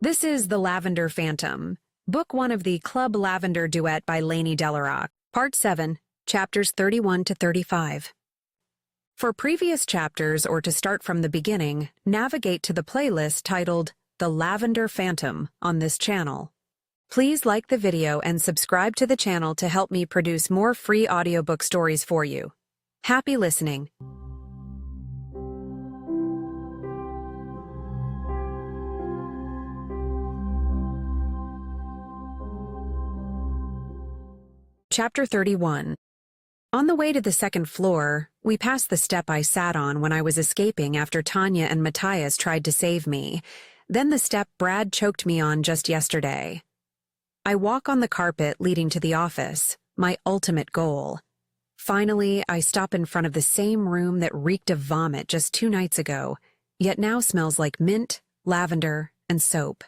This is The Lavender Phantom, Book 1 of the Club Lavender Duet by Lainey Delaroque, Part 7, Chapters 31 to 35. For previous chapters or to start from the beginning, navigate to the playlist titled The Lavender Phantom on this channel. Please like the video and subscribe to the channel to help me produce more free audiobook stories for you. Happy listening. Chapter 31. On the way to the second floor, we passed the step I sat on when I was escaping after Tanya and Matthias tried to save me, then the step Brad choked me on just yesterday. I walk on the carpet leading to the office, my ultimate goal. Finally, I stop in front of the same room that reeked of vomit just 2 nights ago, yet now smells like mint, lavender, and soap.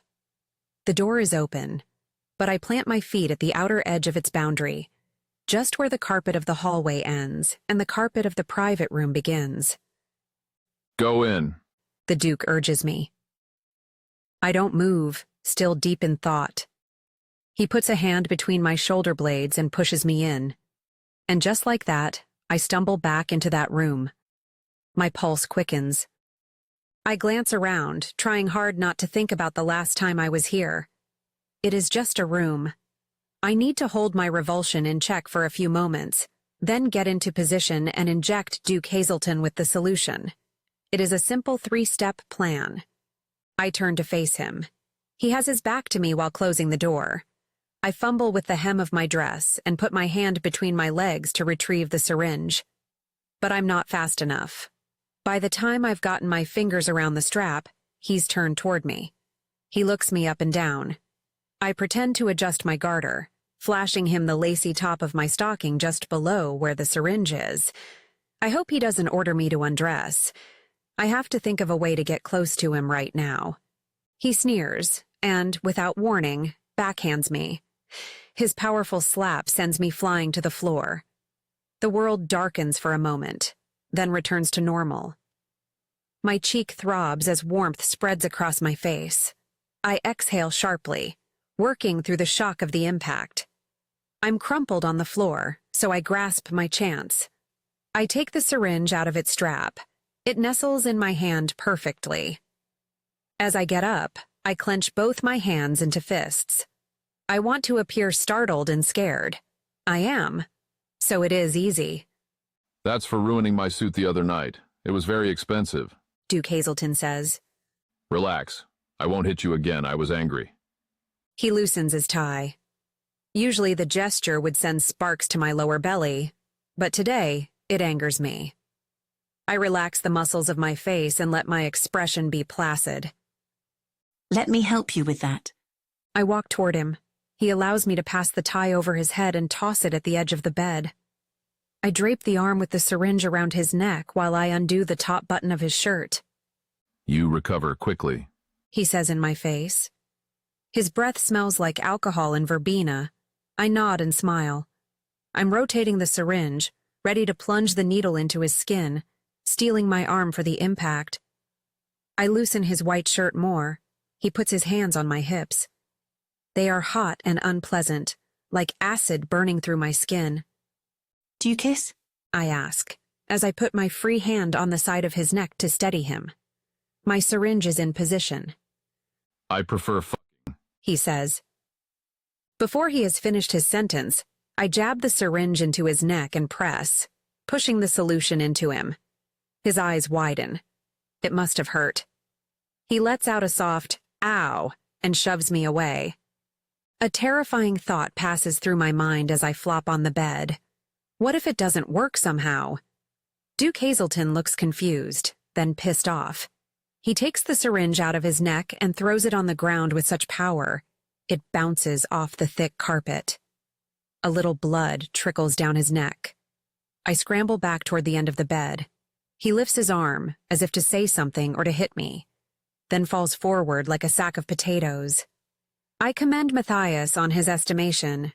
The door is open, but I plant my feet at the outer edge of its boundary, just where the carpet of the hallway ends and the carpet of the private room begins. Go in, the Duke urges me. I don't move, still deep in thought. He puts a hand between my shoulder blades and pushes me in. And just like that, I stumble back into that room. My pulse quickens. I glance around, trying hard not to think about the last time I was here. It is just a room. I need to hold my revulsion in check for a few moments, then get into position and inject Duke Hazelton with the solution. It is a simple 3-step plan. I turn to face him. He has his back to me while closing the door. I fumble with the hem of my dress and put my hand between my legs to retrieve the syringe. But I'm not fast enough. By the time I've gotten my fingers around the strap, he's turned toward me. He looks me up and down. I pretend to adjust my garter, flashing him the lacy top of my stocking just below where the syringe is. I hope he doesn't order me to undress. I have to think of a way to get close to him right now. He sneers and, without warning, backhands me. His powerful slap sends me flying to the floor. The world darkens for a moment, then returns to normal. My cheek throbs as warmth spreads across my face. I exhale sharply, working through the shock of the impact. I'm crumpled on the floor, so I grasp my chance. I take the syringe out of its strap. It nestles in my hand perfectly. As I get up, I clench both my hands into fists. I want to appear startled and scared. I am. So it is easy. That's for ruining my suit the other night. It was very expensive, Duke Hazelton says. Relax. I won't hit you again. I was angry. He loosens his tie. Usually the gesture would send sparks to my lower belly, but today it angers me. I relax the muscles of my face and let my expression be placid. Let me help you with that. I walk toward him. He allows me to pass the tie over his head and toss it at the edge of the bed. I drape the arm with the syringe around his neck while I undo the top button of his shirt. You recover quickly, he says in my face. His breath smells like alcohol and verbena. I nod and smile. I'm rotating the syringe, ready to plunge the needle into his skin, steeling my arm for the impact. I loosen his white shirt more. He puts his hands on my hips. They are hot and unpleasant, like acid burning through my skin. Do you kiss? I ask, as I put my free hand on the side of his neck to steady him. My syringe is in position. I prefer f***ing, he says. Before he has finished his sentence, I jab the syringe into his neck and press, pushing the solution into him. His eyes widen. It must have hurt. He lets out a soft, ow, and shoves me away. A terrifying thought passes through my mind as I flop on the bed. What if it doesn't work somehow? Duke Hazelton looks confused, then pissed off. He takes the syringe out of his neck and throws it on the ground with such power, it bounces off the thick carpet. A little blood trickles down his neck. I scramble back toward the end of the bed. He lifts his arm, as if to say something or to hit me, then falls forward like a sack of potatoes. I commend Matthias on his estimation.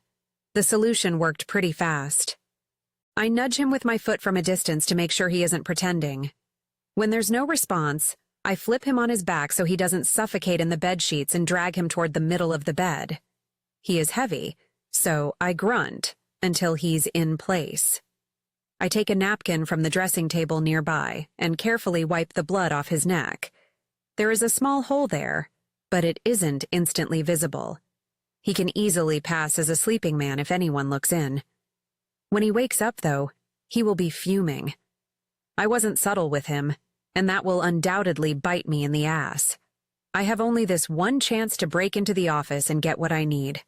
The solution worked pretty fast. I nudge him with my foot from a distance to make sure he isn't pretending. When there's no response, I flip him on his back so he doesn't suffocate in the bed sheets and drag him toward the middle of the bed. He is heavy, so I grunt until he's in place. I take a napkin from the dressing table nearby and carefully wipe the blood off his neck. There is a small hole there, but it isn't instantly visible. He can easily pass as a sleeping man if anyone looks in. When he wakes up, though, he will be fuming. I wasn't subtle with him, and that will undoubtedly bite me in the ass. I have only this one chance to break into the office and get what I need.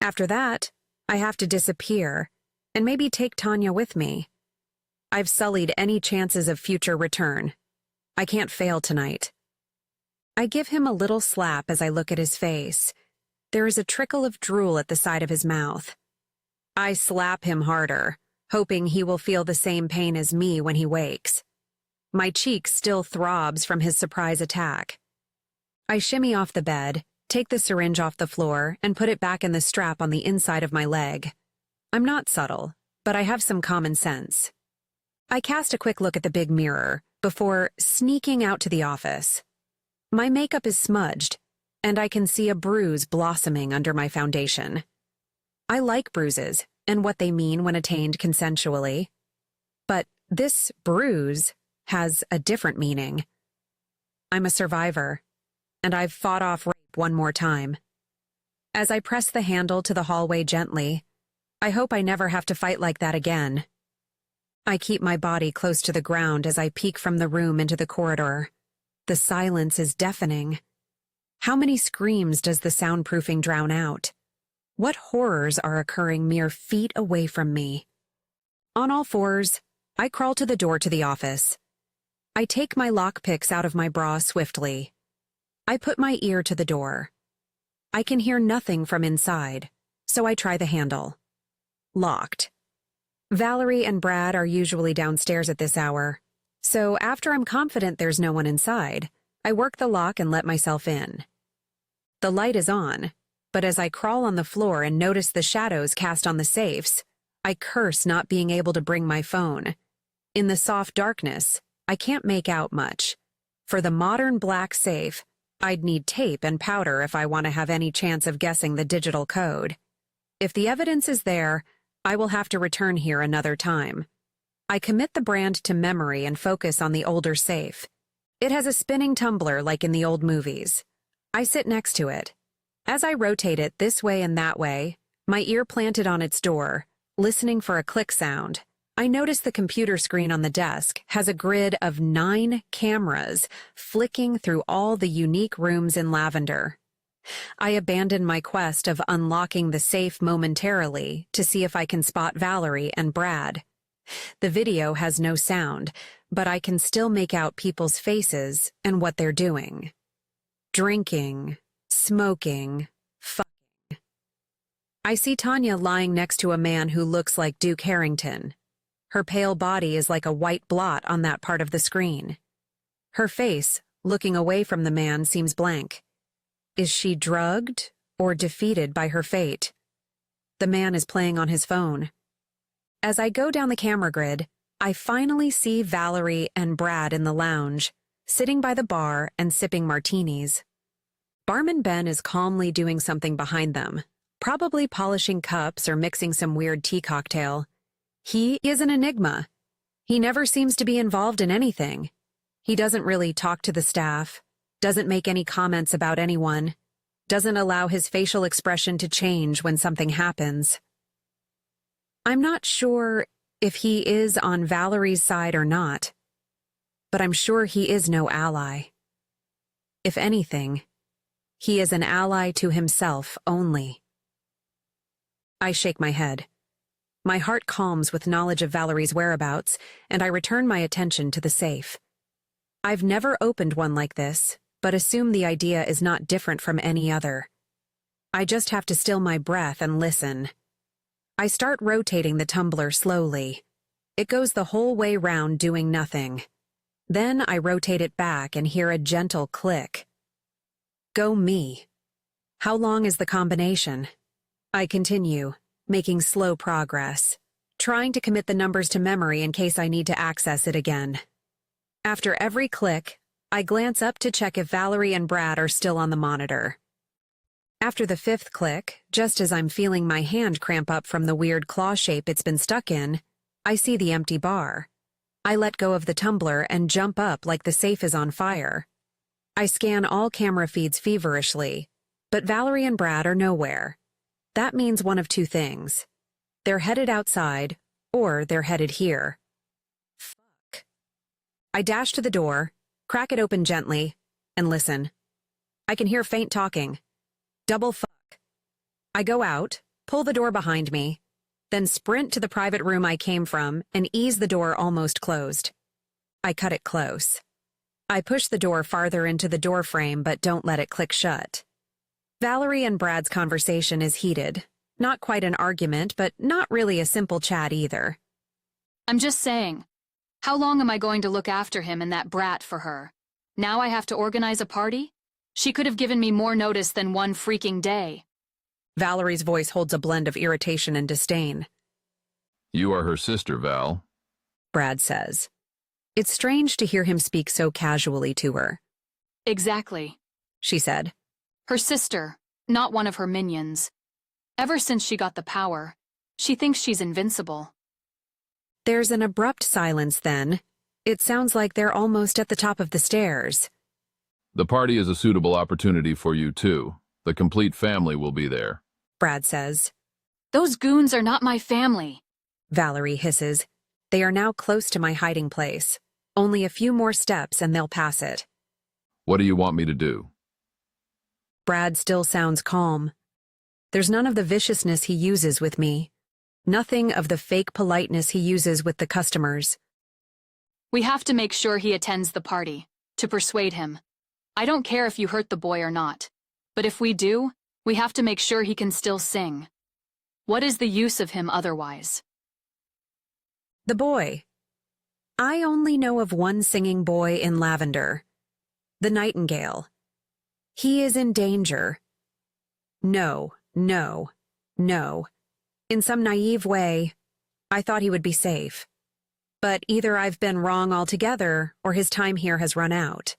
After that, I have to disappear, and maybe take Tanya with me. I've sullied any chances of future return. I can't fail tonight. I give him a little slap as I look at his face. There is a trickle of drool at the side of his mouth. I slap him harder, hoping he will feel the same pain as me when he wakes. My cheek still throbs from his surprise attack. I shimmy off the bed, take the syringe off the floor, and put it back in the strap on the inside of my leg. I'm not subtle, but I have some common sense. I cast a quick look at the big mirror before sneaking out to the office. My makeup is smudged, and I can see a bruise blossoming under my foundation. I like bruises and what they mean when attained consensually. But this bruise has a different meaning. I'm a survivor, and I've fought off rape one more time. As I press the handle to the hallway gently, I hope I never have to fight like that again. I keep my body close to the ground as I peek from the room into the corridor. The silence is deafening. How many screams does the soundproofing drown out? What horrors are occurring mere feet away from me? On all fours, I crawl to the door to the office. I take my lockpicks out of my bra swiftly. I put my ear to the door. I can hear nothing from inside, so I try the handle. Locked. Valerie and Brad are usually downstairs at this hour, so after I'm confident there's no one inside, I work the lock and let myself in. The light is on, but as I crawl on the floor and notice the shadows cast on the safes, I curse not being able to bring my phone. In the soft darkness, I can't make out much. For the modern black safe, I'd need tape and powder if I want to have any chance of guessing the digital code. If the evidence is there, I will have to return here another time. I commit the brand to memory and focus on the older safe. It has a spinning tumbler like in the old movies. I sit next to it. As I rotate it this way and that way, my ear planted on its door, listening for a click sound, I notice the computer screen on the desk has a grid of 9 cameras flicking through all the unique rooms in Lavender. I abandon my quest of unlocking the safe momentarily to see if I can spot Valerie and Brad. The video has no sound, but I can still make out people's faces and what they're doing. Drinking, smoking, fucking. I see Tanya lying next to a man who looks like Duke Harrington. Her pale body is like a white blot on that part of the screen. Her face, looking away from the man, seems blank. Is she drugged or defeated by her fate? The man is playing on his phone. As I go down the camera grid, I finally see Valerie and Brad in the lounge, sitting by the bar and sipping martinis. Barman Ben is calmly doing something behind them, probably polishing cups or mixing some weird tea cocktail. He is an enigma. He never seems to be involved in anything. He doesn't really talk to the staff, doesn't make any comments about anyone, doesn't allow his facial expression to change when something happens. I'm not sure if he is on Valerie's side or not, but I'm sure he is no ally. If anything, he is an ally to himself only. I shake my head. My heart calms with knowledge of Valerie's whereabouts, and I return my attention to the safe. I've never opened one like this, but assume the idea is not different from any other. I just have to still my breath and listen. I start rotating the tumbler slowly. It goes the whole way round doing nothing. Then I rotate it back and hear a gentle click. Go me. How long is the combination? I continue, making slow progress, trying to commit the numbers to memory in case I need to access it again. After every click, I glance up to check if Valerie and Brad are still on the monitor. After the 5th click, just as I'm feeling my hand cramp up from the weird claw shape it's been stuck in, I see the empty bar. I let go of the tumbler and jump up like the safe is on fire. I scan all camera feeds feverishly, but Valerie and Brad are nowhere. That means one of two things. They're headed outside, or they're headed here. Fuck. I dash to the door, crack it open gently, and listen. I can hear faint talking. Double fuck. I go out, pull the door behind me, then sprint to the private room I came from and ease the door almost closed. I cut it close. I push the door farther into the door frame but don't let it click shut. Valerie and Brad's conversation is heated. Not quite an argument, but not really a simple chat either. I'm just saying. How long am I going to look after him and that brat for her? Now I have to organize a party? She could have given me more notice than one freaking day. Valerie's voice holds a blend of irritation and disdain. You are her sister, Val. Brad says. It's strange to hear him speak so casually to her. Exactly, she said. Her sister, not one of her minions. Ever since she got the power, she thinks she's invincible. There's an abrupt silence then. It sounds like they're almost at the top of the stairs. The party is a suitable opportunity for you, too. The complete family will be there, Brad says. Those goons are not my family, Valerie hisses. They are now close to my hiding place. Only a few more steps and they'll pass it. What do you want me to do? Brad still sounds calm. There's none of the viciousness he uses with me. Nothing of the fake politeness he uses with the customers. We have to make sure he attends the party, to persuade him. I don't care if you hurt the boy or not. But if we do, we have to make sure he can still sing. What is the use of him otherwise? The boy. I only know of one singing boy in Lavender. The Nightingale. He is in danger. No, no, no. In some naive way, I thought he would be safe. But either I've been wrong altogether, or his time here has run out.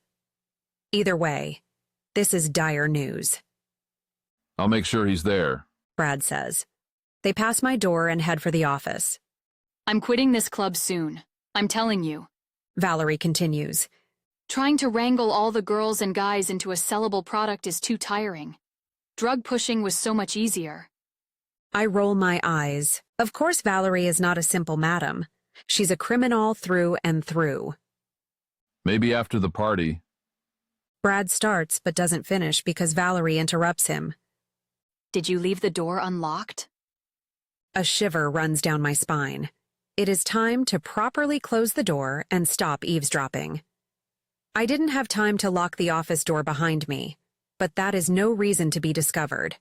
Either way, this is dire news. I'll make sure he's there, Brad says. They pass my door and head for the office. I'm quitting this club soon. I'm telling you. Valerie continues. Trying to wrangle all the girls and guys into a sellable product is too tiring. Drug pushing was so much easier. I roll my eyes. Of course Valerie is not a simple madam. She's a criminal through and through. Maybe after the party. Brad starts but doesn't finish because Valerie interrupts him. Did you leave the door unlocked? A shiver runs down my spine. It is time to properly close the door and stop eavesdropping. I didn't have time to lock the office door behind me, but that is no reason to be discovered.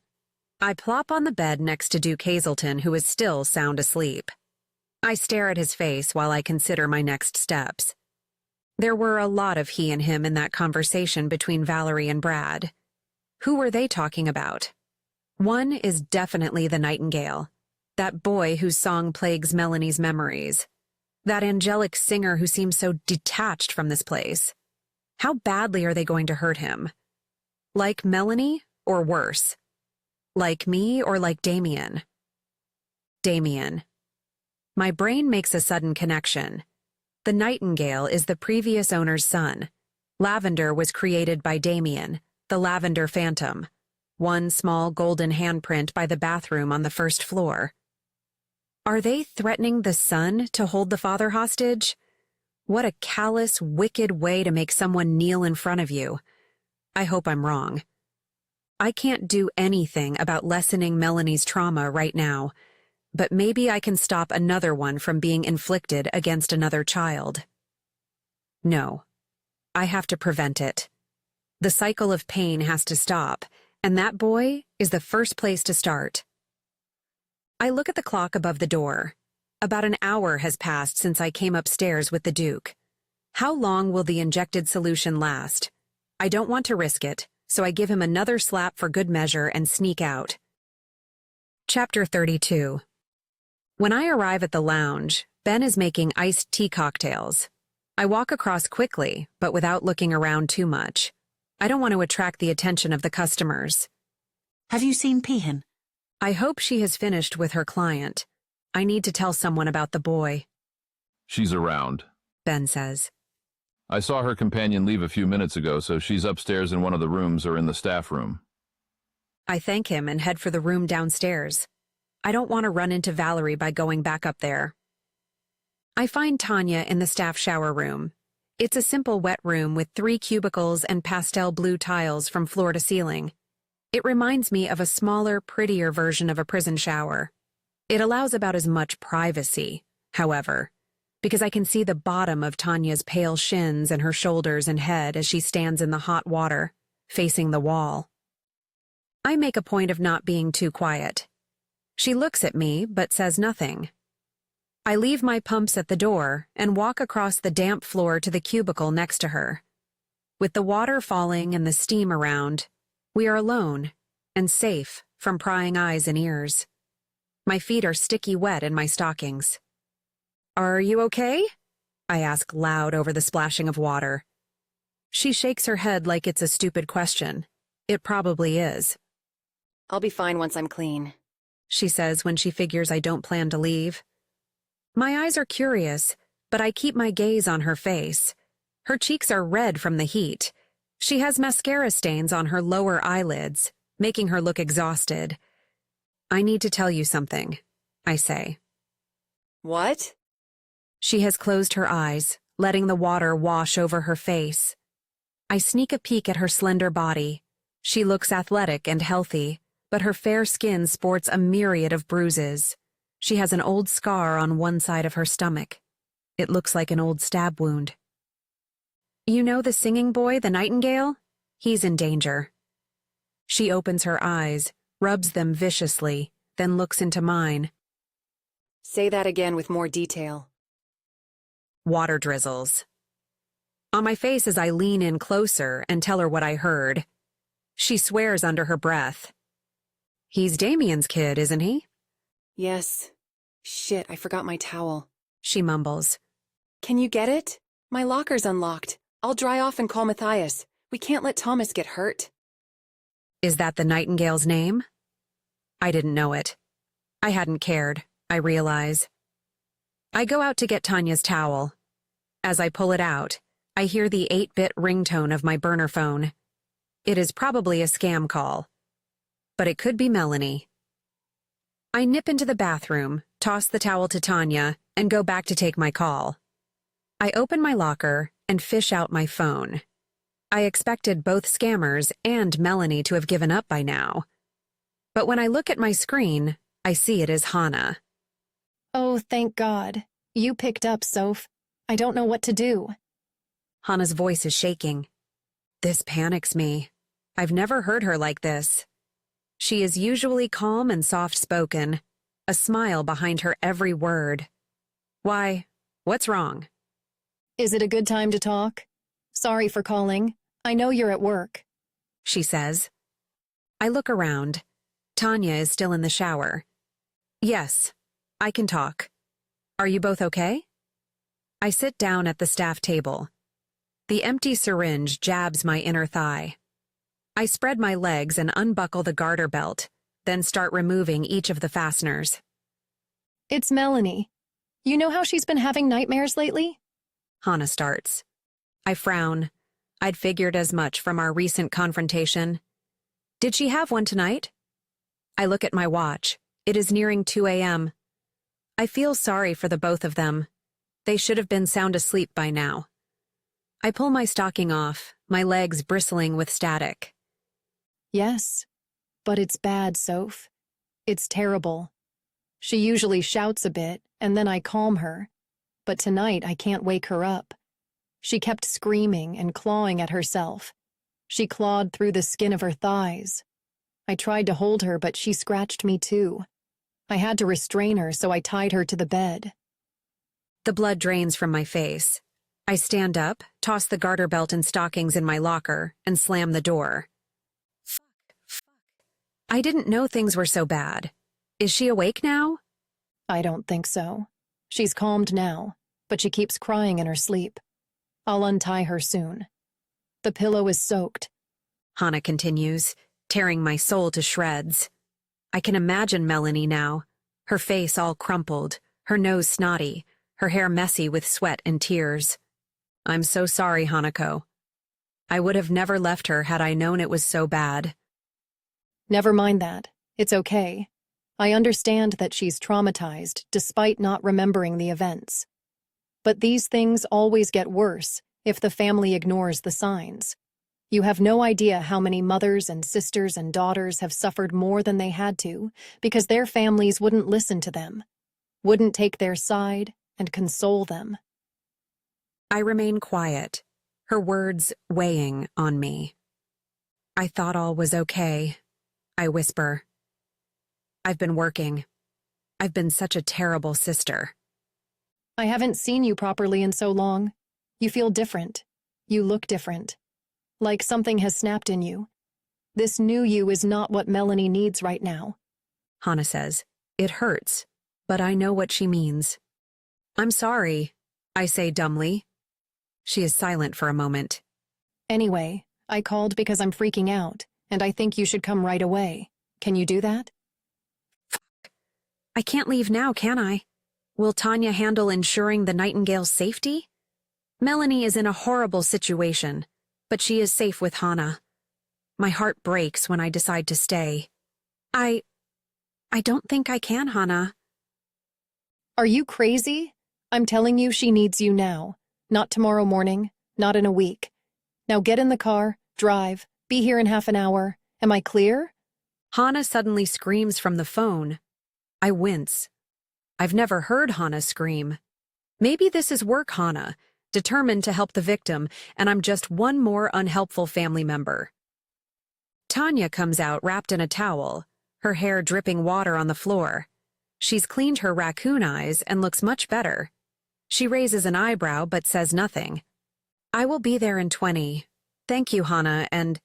I plop on the bed next to Duke Hazelton, who is still sound asleep. I stare at his face while I consider my next steps. There were a lot of he and him in that conversation between Valerie and Brad. Who were they talking about? One is definitely the Nightingale, that boy whose song plagues Melanie's memories. That angelic singer who seems so detached from this place. How badly are they going to hurt him? Like Melanie, or worse? Like me, or like Damien? Damien. My brain makes a sudden connection. The Nightingale is the previous owner's son. Lavender was created by Damien, the Lavender Phantom. One small golden handprint by the bathroom on the first floor. Are they threatening the son to hold the father hostage? What a callous, wicked way to make someone kneel in front of you. I hope I'm wrong. I can't do anything about lessening Melanie's trauma right now, but maybe I can stop another one from being inflicted against another child. No, I have to prevent it. The cycle of pain has to stop, and that boy is the first place to start. I look at the clock above the door. About an hour has passed since I came upstairs with the Duke. How long will the injected solution last? I don't want to risk it, so I give him another slap for good measure and sneak out. Chapter 32. When I arrive at the lounge, Ben is making iced tea cocktails. I walk across quickly, but without looking around too much. I don't want to attract the attention of the customers. Have you seen Peehan? I hope she has finished with her client. I need to tell someone about the boy, She's around. Ben says. I saw her companion leave a few minutes ago, so she's upstairs in one of the rooms or in the staff room. I thank him and head for the room downstairs. I don't want to run into Valerie by going back up there. I find Tanya in the staff shower room. It's a simple wet room with 3 cubicles and pastel blue tiles from floor to ceiling. It reminds me of a smaller, prettier version of a prison shower. It allows about as much privacy, however, because I can see the bottom of Tanya's pale shins and her shoulders and head as she stands in the hot water, facing the wall. I make a point of not being too quiet. She looks at me, but says nothing. I leave my pumps at the door and walk across the damp floor to the cubicle next to her. With the water falling and the steam around, we are alone and safe from prying eyes and ears. My feet are sticky wet in my stockings. "Are you okay?" I ask loud over the splashing of water. She shakes her head like it's a stupid question. It probably is. "I'll be fine once I'm clean," she says when she figures I don't plan to leave. My eyes are curious, but I keep my gaze on her face. Her cheeks are red from the heat. She has mascara stains on her lower eyelids, making her look exhausted. "I need to tell you something," I say. "What?" She has closed her eyes, letting the water wash over her face. I sneak a peek at her slender body. She looks athletic and healthy, but her fair skin sports a myriad of bruises. She has an old scar on one side of her stomach. It looks like an old stab wound. "You know the singing boy, the nightingale? He's in danger." She opens her eyes, rubs them viciously, then looks into mine. "Say that again with more detail." Water drizzles on my face as I lean in closer and tell her what I heard. She swears under her breath. "He's Damien's kid, isn't he?" "Yes. Shit, I forgot my towel." she mumbles. "Can you get it? My locker's unlocked. I'll dry off and call Matthias. We can't let Thomas get hurt." Is that the nightingale's name? I didn't know it. I hadn't cared, I realize. I go out to get Tanya's towel. As I pull it out, I hear the 8-bit ringtone of my burner phone. It is probably a scam call. But it could be Melanie. I nip into the bathroom, toss the towel to Tanya, and go back to take my call. I open my locker and fish out my phone. I expected both scammers and Melanie to have given up by now. But when I look at my screen, I see it is Hannah. "Oh, thank God. You picked up, Soph. I don't know what to do." Hannah's voice is shaking. This panics me. I've never heard her like this. She is usually calm and soft-spoken, a smile behind her every word. "Why, what's wrong?" "Is it a good time to talk? Sorry for calling. I know you're at work," she says. I look around. Tanya is still in the shower. "Yes, I can talk. Are you both okay?" I sit down at the staff table. The empty syringe jabs my inner thigh. I spread my legs and unbuckle the garter belt, then start removing each of the fasteners. "It's Melanie. You know how she's been having nightmares lately?" Hannah starts. I frown. I'd figured as much from our recent confrontation. Did she have one tonight? I look at my watch. It is nearing 2 a.m. I feel sorry for the both of them. They should have been sound asleep by now. I pull my stocking off, my legs bristling with static. "Yes, but it's bad, Soph. It's terrible. She usually shouts a bit, and then I calm her. But tonight I can't wake her up. She kept screaming and clawing at herself. She clawed through the skin of her thighs. I tried to hold her, but she scratched me too. I had to restrain her, so I tied her to the bed." The blood drains from my face. I stand up, toss the garter belt and stockings in my locker, and slam the door. Fuck. I didn't know things were so bad. Is she awake now? "I don't think so. She's calmed now, but she keeps crying in her sleep. I'll untie her soon. The pillow is soaked. Hana continues, tearing my soul to shreds. I can imagine Melanie now, her face all crumpled, her nose snotty, her hair messy with sweat and tears. I'm so sorry, Hanako. I would have never left her had I known it was so bad. Never mind that. It's okay. I understand that she's traumatized despite not remembering the events. But these things always get worse if the family ignores the signs. You have no idea how many mothers and sisters and daughters have suffered more than they had to because their families wouldn't listen to them, wouldn't take their side and console them. I remain quiet, her words weighing on me. I thought all was okay, I whisper. I've been working. I've been such a terrible sister. I haven't seen you properly in so long. You feel different. You look different. Like something has snapped in you. This new you is not what Melanie needs right now. Hana says. It hurts, but I know what she means. I'm sorry, I say dumbly. She is silent for a moment. Anyway, I called because I'm freaking out, and I think you should come right away. Can you do that? I can't leave now, can I? Will Tanya handle ensuring the Nightingale's safety? Melanie is in a horrible situation, but she is safe with Hana. My heart breaks when I decide to stay. I don't think I can, Hana. Are you crazy? I'm telling you she needs you now. Not tomorrow morning, not in a week. Now get in the car, drive, be here in half an hour. Am I clear? Hana suddenly screams from the phone. I wince. I've never heard Hana scream. Maybe this is work Hana, determined to help the victim, and I'm just one more unhelpful family member. Tanya comes out wrapped in a towel, her hair dripping water on the floor. She's cleaned her raccoon eyes and looks much better. She raises an eyebrow but says nothing. I will be there in 20. Thank you, Hana, and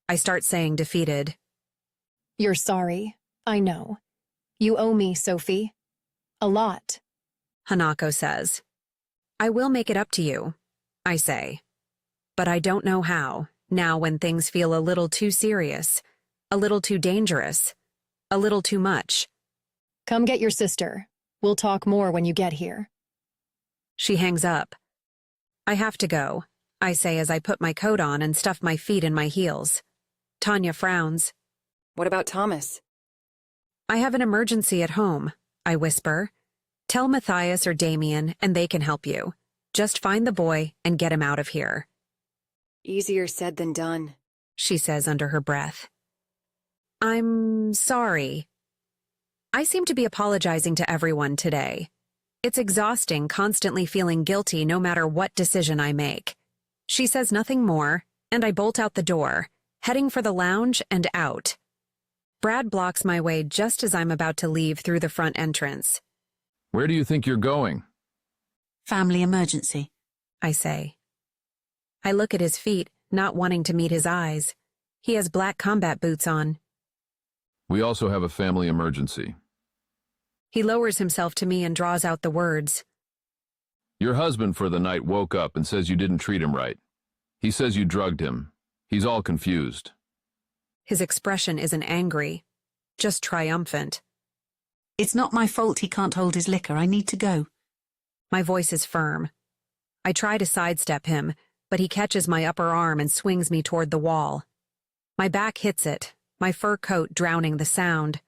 I start saying defeated. You're sorry. I know. You owe me, Sophie. A lot. Hanako says. I will make it up to you, I say. But I don't know how, now when things feel a little too serious, a little too dangerous, a little too much. Come get your sister. We'll talk more when you get here. She hangs up. I have to go, I say as I put my coat on and stuff my feet in my heels. Tanya frowns. What about Thomas? I have an emergency at home, I whisper. Tell Matthias or Damien and they can help you. Just find the boy and get him out of here. Easier said than done, she says under her breath. I'm sorry. I seem to be apologizing to everyone today. It's exhausting constantly feeling guilty no matter what decision I make. She says nothing more, and I bolt out the door, heading for the lounge and out. Brad blocks my way just as I'm about to leave through the front entrance. Where do you think you're going? Family emergency. I say. I look at his feet, not wanting to meet his eyes. He has black combat boots on. We also have a family emergency. He lowers himself to me and draws out the words. Your husband for the night woke up and says you didn't treat him right. He says you drugged him. He's all confused. His expression isn't angry, just triumphant. It's not my fault he can't hold his liquor. I need to go. My voice is firm. I try to sidestep him, but he catches my upper arm and swings me toward the wall. My back hits it, my fur coat drowning the sound.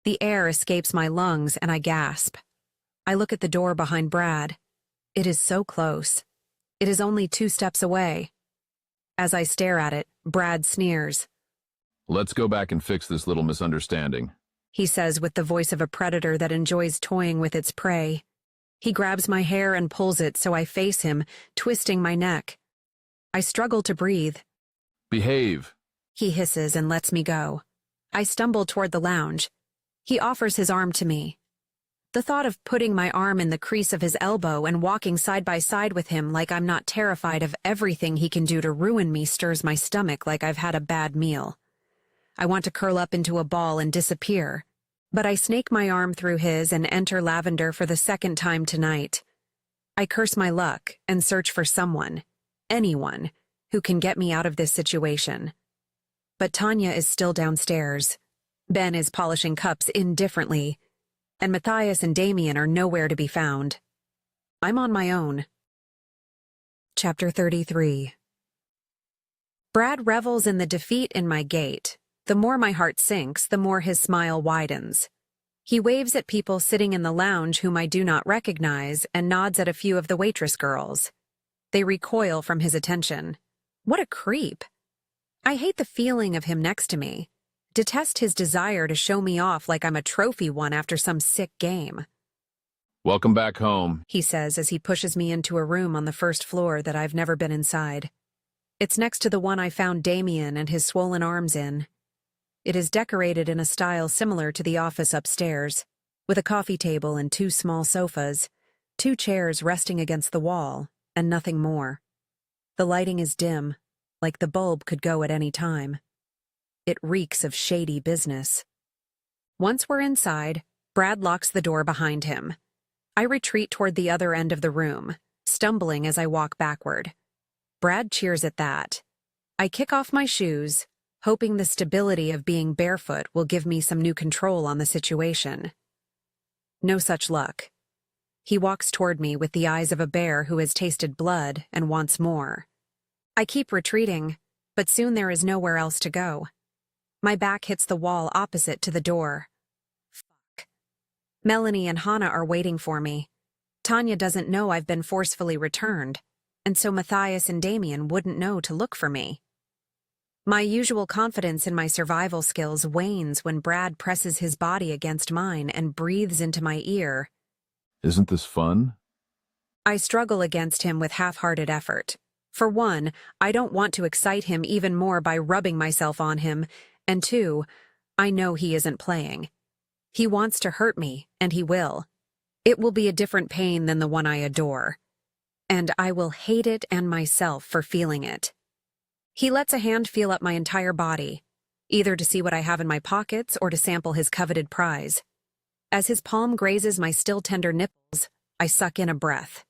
The air escapes my lungs and I gasp. I look at the door behind Brad. It is so close. It is only 2 steps away. As I stare at it, Brad sneers. Let's go back and fix this little misunderstanding, he says with the voice of a predator that enjoys toying with its prey. He grabs my hair and pulls it so I face him, twisting my neck. I struggle to breathe. Behave, He hisses and lets me go. I stumble toward the lounge. He offers his arm to me. The thought of putting my arm in the crease of his elbow and walking side by side with him like I'm not terrified of everything he can do to ruin me stirs my stomach like I've had a bad meal. I want to curl up into a ball and disappear, but I snake my arm through his and enter Lavender for the second time tonight. I curse my luck and search for someone. anyone who can get me out of this situation. But Tanya is still downstairs. Ben is polishing cups indifferently, and Matthias and Damien are nowhere to be found. I'm on my own. Chapter 33. Brad revels in the defeat in my gait. The more my heart sinks, the more his smile widens. He waves at people sitting in the lounge whom I do not recognize and nods at a few of the waitress girls. They recoil from his attention. What a creep. I hate the feeling of him next to me. Detest his desire to show me off like I'm a trophy won after some sick game. Welcome back home, He says as he pushes me into a room on the first floor that I've never been inside. It's next to the one I found Damien and his swollen arms in. It is decorated in a style similar to the office upstairs, with a coffee table and 2 small sofas, 2 chairs resting against the wall, and nothing more. The lighting is dim, like the bulb could go at any time. It reeks of shady business. Once we're inside, Brad locks the door behind him. I retreat toward the other end of the room, stumbling as I walk backward. Brad cheers at that. I kick off my shoes, hoping the stability of being barefoot will give me some new control on the situation. No such luck. He walks toward me with the eyes of a bear who has tasted blood and wants more. I keep retreating, but soon there is nowhere else to go. My back hits the wall opposite to the door. Fuck. Melanie and Hannah are waiting for me. Tanya doesn't know I've been forcefully returned, and so Matthias and Damien wouldn't know to look for me. My usual confidence in my survival skills wanes when Brad presses his body against mine and breathes into my ear. Isn't this fun? I struggle against him with half-hearted effort. For one, I don't want to excite him even more by rubbing myself on him, and 2, I know he isn't playing. He wants to hurt me, and he will. It will be a different pain than the one I adore. And I will hate it and myself for feeling it. He lets a hand feel up my entire body, either to see what I have in my pockets or to sample his coveted prize. As his palm grazes my still tender nipples, I suck in a breath.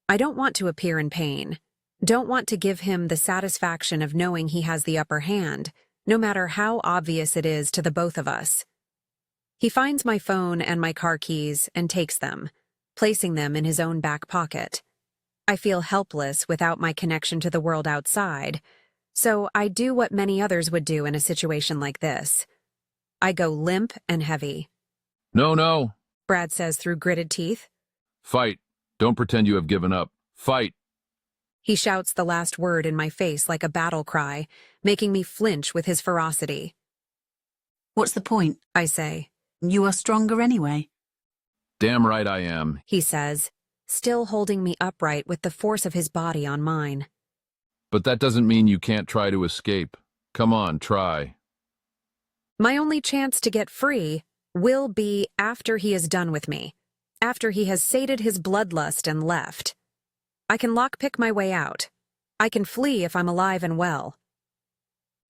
I don't want to appear in pain, don't want to give him the satisfaction of knowing he has the upper hand, no matter how obvious it is to the both of us. He finds my phone and my car keys and takes them, placing them in his own back pocket. I feel helpless without my connection to the world outside, so I do what many others would do in a situation like this. I go limp and heavy. No, Brad says through gritted teeth. Fight. Don't pretend you have given up. Fight. He shouts the last word in my face like a battle cry, making me flinch with his ferocity. What's the point? I say. You are stronger anyway. Damn right I am. He says, still holding me upright with the force of his body on mine. But that doesn't mean you can't try to escape. Come on, try. My only chance to get free will be after he is done with me, after he has sated his bloodlust and left. I can lockpick my way out. I can flee if I'm alive and well.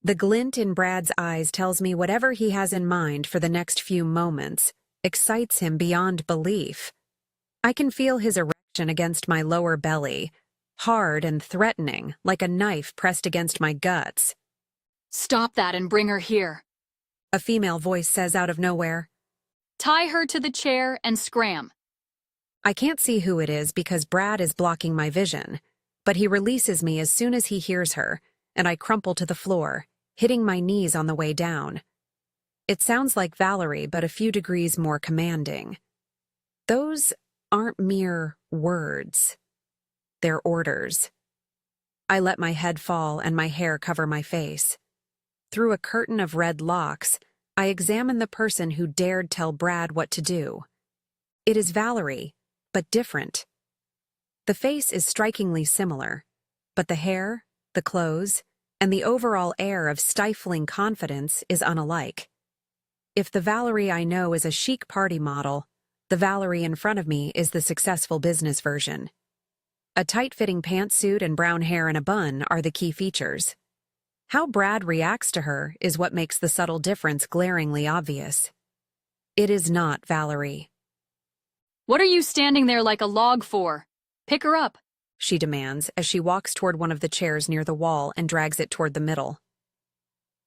The glint in Brad's eyes tells me whatever he has in mind for the next few moments excites him beyond belief. I can feel his erection against my lower belly, hard and threatening, like a knife pressed against my guts. Stop that and bring her here. A female voice says out of nowhere. Tie her to the chair and scram. I can't see who it is because Brad is blocking my vision, but he releases me as soon as he hears her, and I crumple to the floor, hitting my knees on the way down. It sounds like Valerie, but a few degrees more commanding. Those aren't mere words. They're orders. I let my head fall and my hair cover my face. Through a curtain of red locks, I examine the person who dared tell Brad what to do. It is Valerie, but different. The face is strikingly similar, but the hair, the clothes, and the overall air of stifling confidence is unalike. If the Valerie I know is a chic party model, the Valerie in front of me is the successful business version. A tight-fitting pantsuit and brown hair in a bun are the key features. How Brad reacts to her is what makes the subtle difference glaringly obvious. It is not Valerie. What are you standing there like a log for? Pick her up. she demands as she walks toward one of the chairs near the wall and drags it toward the middle.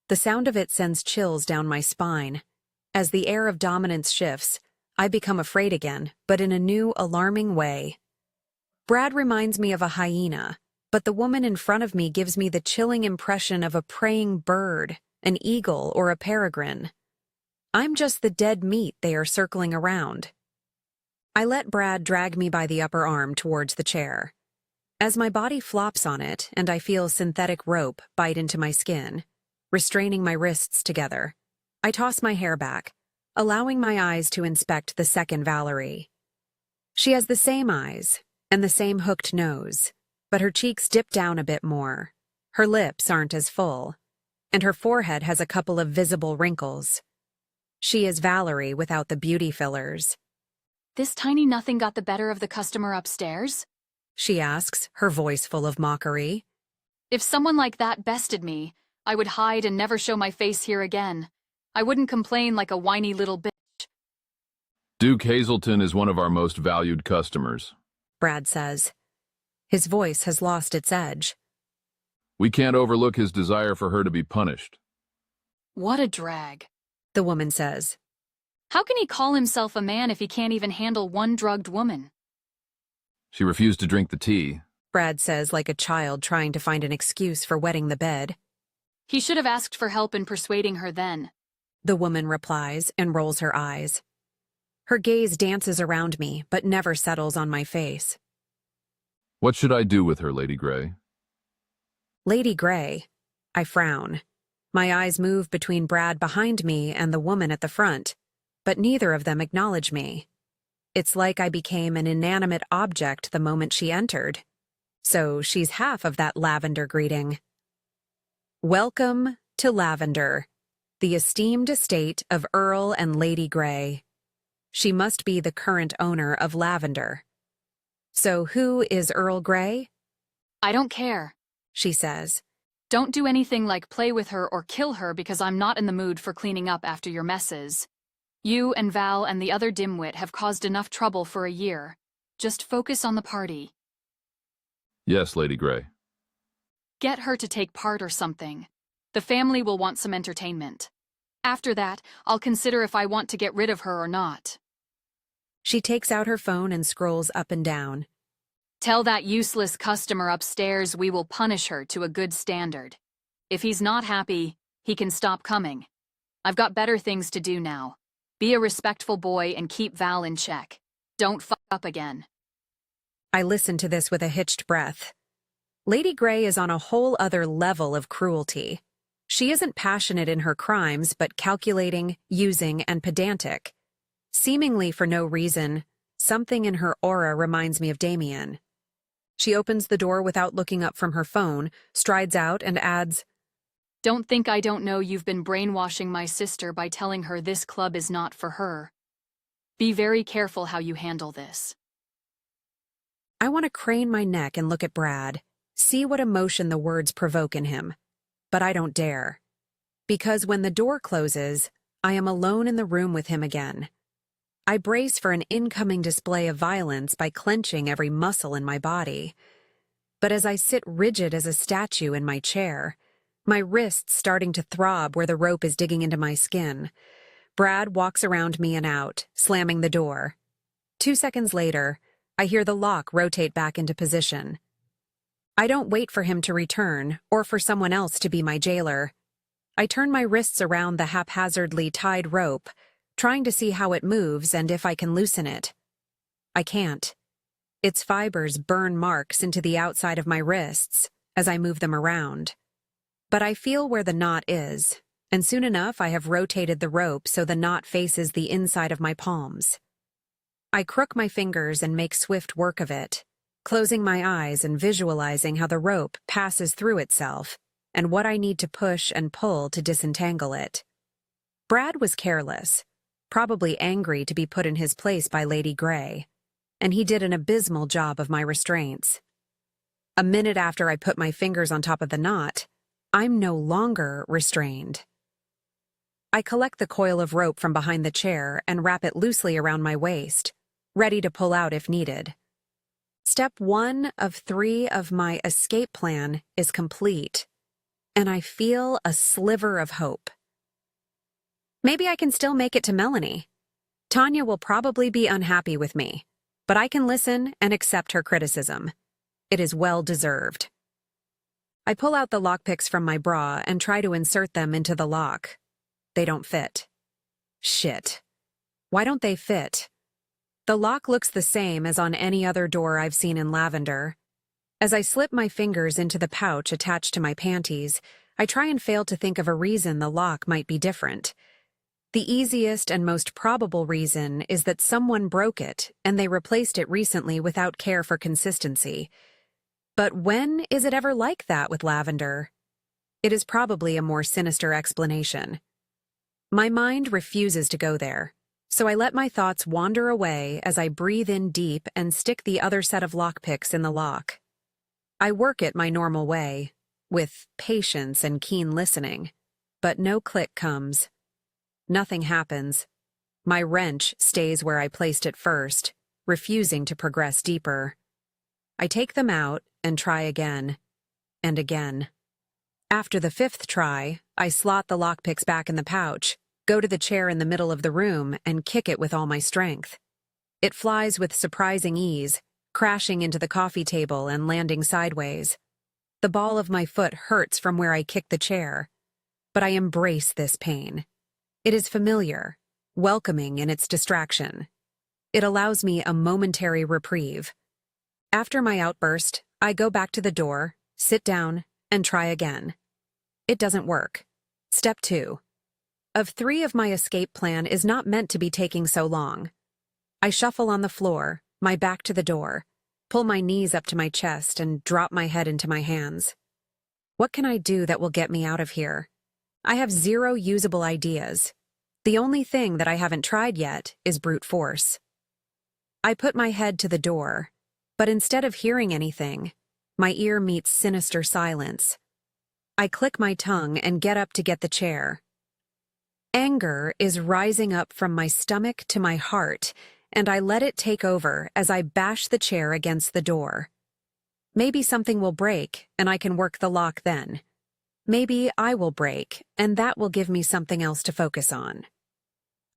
The sound of it sends chills down my spine. As the air of dominance shifts, I become afraid again, but in a new, alarming way. Brad reminds me of a hyena, but the woman in front of me gives me the chilling impression of a praying bird, an eagle, or a peregrine. I'm just the dead meat they are circling around. I let Brad drag me by the upper arm towards the chair. As my body flops on it and I feel synthetic rope bite into my skin, restraining my wrists together, I toss my hair back, allowing my eyes to inspect the second Valerie. She has the same eyes and the same hooked nose, but her cheeks dip down a bit more. Her lips aren't as full, and her forehead has a couple of visible wrinkles. She is Valerie without the beauty fillers. This tiny nothing got the better of the customer upstairs? She asks, her voice full of mockery. If someone like that bested me, I would hide and never show my face here again. I wouldn't complain like a whiny little bitch. Duke Hazelton is one of our most valued customers, Brad says. His voice has lost its edge. We can't overlook his desire for her to be punished. What a drag, The woman says. How can he call himself a man if he can't even handle one drugged woman? She refused to drink the tea. Brad says like a child trying to find an excuse for wetting the bed. He should have asked for help in persuading her then. The woman replies and rolls her eyes. Her gaze dances around me, but never settles on my face. What should I do with her, Lady Grey? Lady Grey. I frown. My eyes move between Brad behind me and the woman at the front, but neither of them acknowledge me. It's like I became an inanimate object the moment she entered. So she's half of that lavender greeting. Welcome to Lavender, the esteemed estate of Earl and Lady Grey. She must be the current owner of Lavender. So who is Earl Grey? I don't care, She says. Don't do anything like play with her or kill her because I'm not in the mood for cleaning up after your messes. You and Val and the other dimwit have caused enough trouble for a year. Just focus on the party. Yes, Lady Grey. Get her to take part or something. The family will want some entertainment. After that, I'll consider if I want to get rid of her or not. She takes out her phone and scrolls up and down. Tell that useless customer upstairs we will punish her to a good standard. If he's not happy, he can stop coming. I've got better things to do now. Be a respectful boy and keep Val in check. Don't fuck up again. I listen to this with a hitched breath. Lady Grey is on a whole other level of cruelty. She isn't passionate in her crimes, but calculating, using, and pedantic. Seemingly for no reason, something in her aura reminds me of Damien. She opens the door without looking up from her phone, strides out, and adds, Don't think I don't know you've been brainwashing my sister by telling her this club is not for her. Be very careful how you handle this. I want to crane my neck and look at Brad, see what emotion the words provoke in him. But I don't dare. Because when the door closes, I am alone in the room with him again. I brace for an incoming display of violence by clenching every muscle in my body. But as I sit rigid as a statue in my chair, my wrists starting to throb where the rope is digging into my skin, Brad walks around me and out, slamming the door. 2 seconds later, I hear the lock rotate back into position. I don't wait for him to return or for someone else to be my jailer. I turn my wrists around the haphazardly tied rope, trying to see how it moves and if I can loosen it. I can't. Its fibers burn marks into the outside of my wrists as I move them around. But I feel where the knot is, and soon enough I have rotated the rope so the knot faces the inside of my palms. I crook my fingers and make swift work of it, closing my eyes and visualizing how the rope passes through itself and what I need to push and pull to disentangle it. Brad was careless, probably angry to be put in his place by Lady Grey, and he did an abysmal job of my restraints. A minute after I put my fingers on top of the knot, I'm no longer restrained. I collect the coil of rope from behind the chair and wrap it loosely around my waist, ready to pull out if needed. Step 1 of 3 of my escape plan is complete, and I feel a sliver of hope. Maybe I can still make it to Melanie. Tanya will probably be unhappy with me, but I can listen and accept her criticism. It is well deserved. I pull out the lockpicks from my bra and try to insert them into the lock. They don't fit. Shit. Why don't they fit? The lock looks the same as on any other door I've seen in Lavender. As I slip my fingers into the pouch attached to my panties, I try and fail to think of a reason the lock might be different. The easiest and most probable reason is that someone broke it and they replaced it recently without care for consistency. But when is it ever like that with Lavender? It is probably a more sinister explanation. My mind refuses to go there, so I let my thoughts wander away as I breathe in deep and stick the other set of lockpicks in the lock. I work it my normal way, with patience and keen listening, but no click comes. Nothing happens. My wrench stays where I placed it first, refusing to progress deeper. I take them out and try again, and again. After the 5th try, I slot the lockpicks back in the pouch, go to the chair in the middle of the room, and kick it with all my strength. It flies with surprising ease, crashing into the coffee table and landing sideways. The ball of my foot hurts from where I kicked the chair, but I embrace this pain. It is familiar, welcoming in its distraction. It allows me a momentary reprieve. After my outburst, I go back to the door, sit down, and try again. It doesn't work. Step 2. Of 3 of my escape plan is not meant to be taking so long. I shuffle on the floor, my back to the door, pull my knees up to my chest, and drop my head into my hands. What can I do that will get me out of here? I have 0 usable ideas. The only thing that I haven't tried yet is brute force. I put my head to the door, but instead of hearing anything, my ear meets sinister silence. I click my tongue and get up to get the chair. Anger is rising up from my stomach to my heart, and I let it take over as I bash the chair against the door. Maybe something will break, and I can work the lock then. Maybe I will break, and that will give me something else to focus on.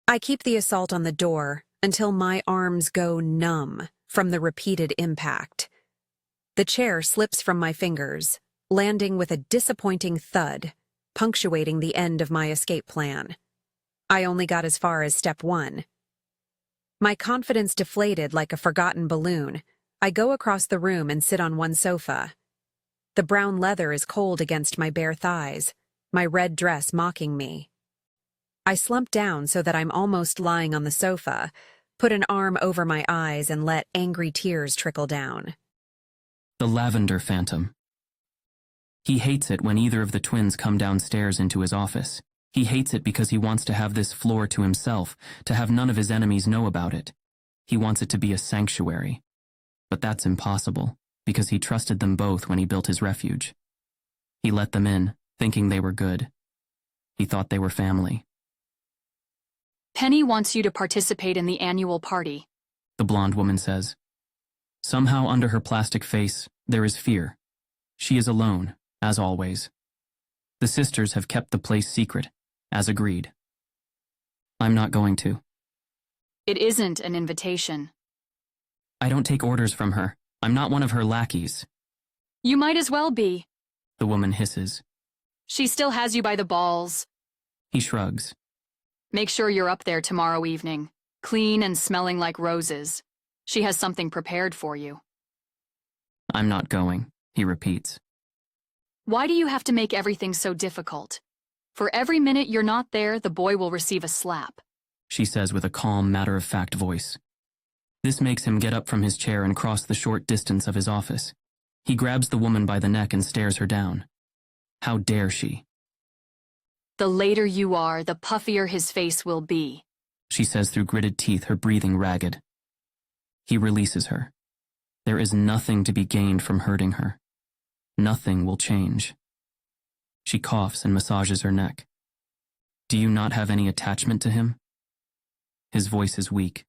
I keep the assault on the door until my arms go numb from the repeated impact. The chair slips from my fingers, landing with a disappointing thud, punctuating the end of my escape plan. I only got as far as step 1. My confidence deflated like a forgotten balloon. I go across the room and sit on one sofa. The brown leather is cold against my bare thighs, my red dress mocking me. I slump down so that I'm almost lying on the sofa, put an arm over my eyes, and let angry tears trickle down. The Lavender Phantom. He hates it when either of the twins come downstairs into his office. He hates it because he wants to have this floor to himself, to have none of his enemies know about it. He wants it to be a sanctuary. But that's impossible, because he trusted them both when he built his refuge. He let them in, thinking they were good. He thought they were family. Penny wants you to participate in the annual party, The blonde woman says. Somehow under her plastic face, there is fear. She is alone, as always. The sisters have kept the place secret, as agreed. I'm not going to. It isn't an invitation. I don't take orders from her. I'm not one of her lackeys. You might as well be. The woman hisses. She still has you by the balls. He shrugs. Make sure you're up there tomorrow evening, clean and smelling like roses. She has something prepared for you. I'm not going, he repeats. Why do you have to make everything so difficult? For every minute you're not there, the boy will receive a slap, She says with a calm, matter-of-fact voice. This makes him get up from his chair and cross the short distance of his office. He grabs the woman by the neck and stares her down. How dare she? The later you are, the puffier his face will be, She says through gritted teeth, her breathing ragged. He releases her. There is nothing to be gained from hurting her. Nothing will change. She coughs and massages her neck. Do you not have any attachment to him? His voice is weak.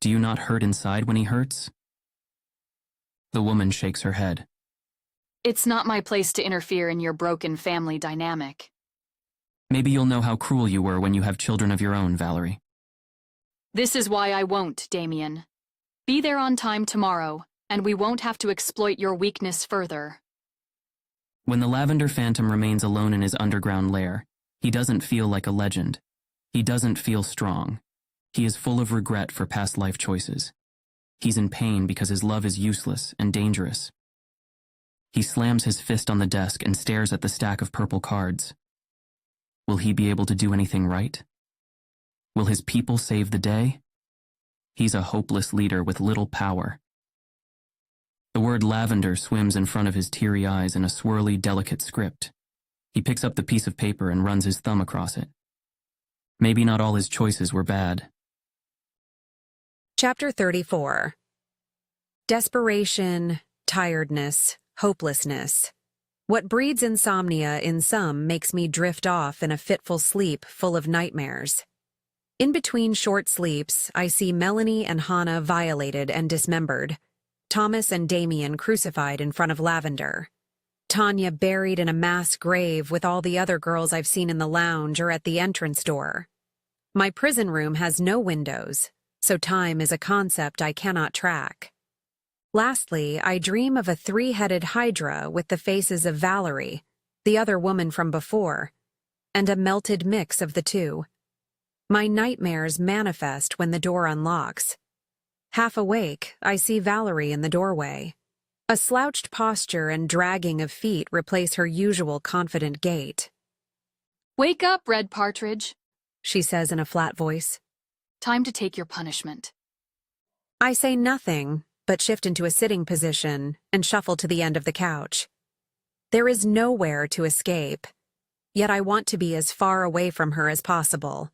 Do you not hurt inside when he hurts? The woman shakes her head. It's not my place to interfere in your broken family dynamic. Maybe you'll know how cruel you were when you have children of your own, Valerie. This is why I won't, Damien. Be there on time tomorrow, and we won't have to exploit your weakness further. When the Lavender Phantom remains alone in his underground lair, he doesn't feel like a legend. He doesn't feel strong. He is full of regret for past life choices. He's in pain because his love is useless and dangerous. He slams his fist on the desk and stares at the stack of purple cards. Will he be able to do anything right? Will his people save the day? He's a hopeless leader with little power. The word lavender swims in front of his teary eyes in a swirly, delicate script. He picks up the piece of paper and runs his thumb across it. Maybe not all his choices were bad. Chapter 34. Desperation, tiredness, hopelessness. What breeds insomnia in some makes me drift off in a fitful sleep full of nightmares. In between short sleeps, I see Melanie and Hannah violated and dismembered, Thomas and Damien crucified in front of Lavender, Tanya buried in a mass grave with all the other girls I've seen in the lounge or at the entrance door. My prison room has no windows, so time is a concept I cannot track. Lastly, I dream of a three-headed hydra with the faces of Valerie, the other woman from before, and a melted mix of the two. My nightmares manifest when the door unlocks. Half awake, I see Valerie in the doorway. A slouched posture and dragging of feet replace her usual confident gait. Wake up, Red Partridge, she says in a flat voice. Time to take your punishment. I say nothing, but shift into a sitting position and shuffle to the end of the couch. There is nowhere to escape, yet I want to be as far away from her as possible.